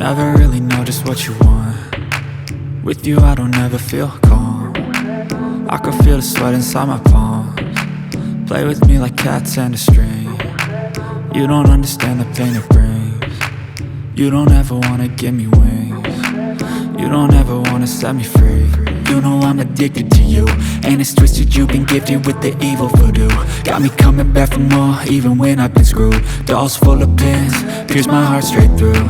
Never really know just what you want. With you I don't ever feel calm. I can feel the sweat inside my palms. Play with me like cats and a string. You don't understand the pain it brings. You don't ever wanna give me wings. You don't ever wanna set me free. You know I'm addicted to you, and it's twisted, you've been gifted with the evil voodoo. Got me coming back for more, even when I've been screwed. Dolls full of pins, pierce my heart straight through.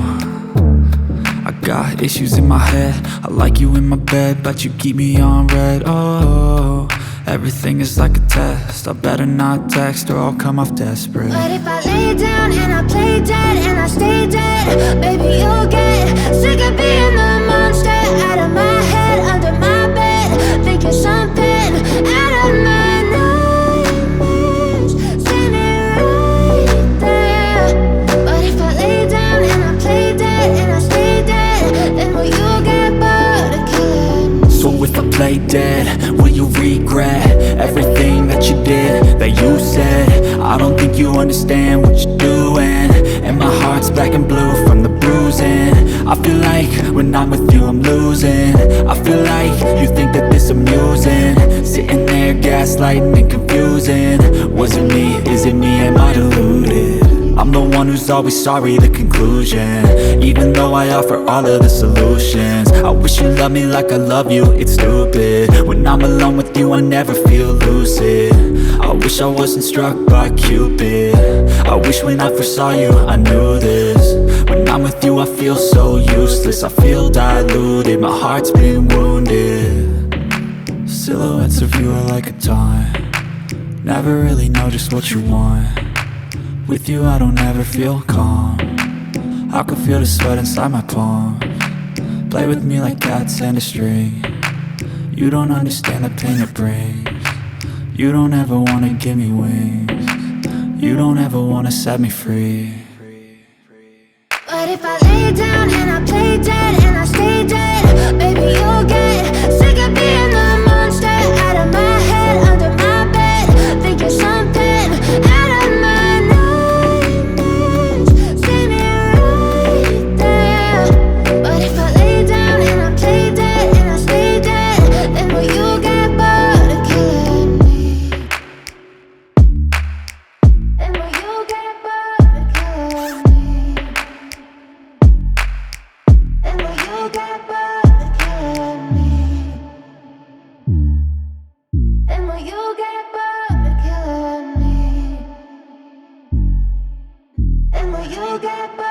I got issues in my head, I like you in my bed, but you keep me on red. Oh, everything is like a test, I better not text or I'll come off desperate. But if I lay down and I play dead and I stay dead, baby you'll get sick of being the monster out of my head, under my bed, thinking something out of my nightmares, standing right there. But if I lay down and I play dead and I stay dead, then will you get bored of killing me? So if I play dead, will you regret everything that you did, that you said? I don't think you understand what you're doing, and my heart's black and blue from the bruising. I feel like when I'm with you I'm losing. I feel like you think that this amusing, sitting there gaslighting and confusing. Was it me? Is it me? Am I deluded? I'm the one who's always sorry, the conclusion, even though I offer all of the solutions. I wish you loved me like I love you, it's stupid. When I'm alone with you I never feel lucid. I wish I wasn't struck by Cupid. I wish when I first saw you I knew this. When I'm with you I feel so useless, I feel diluted, my heart's been wounded. Silhouettes of you are like a taunt. Never really know just what you want. With you I don't ever feel calm. I can feel the sweat inside my palms. Play with me like cats and a string. You don't understand the pain it brings. You don't ever wanna give me wings. You don't ever wanna set me free. But if I lay down and I play dead and I stay dead, baby you'll get sick of being the monster out of my head, under my bed, thinking something out of my nightmares, standing right there. But if I lay down and I play dead and I stay dead, then will you get bored of killing me? Then will you get bored of killing me? And will you get bored of killing me? And will you get bored of killing me? And will you get bored?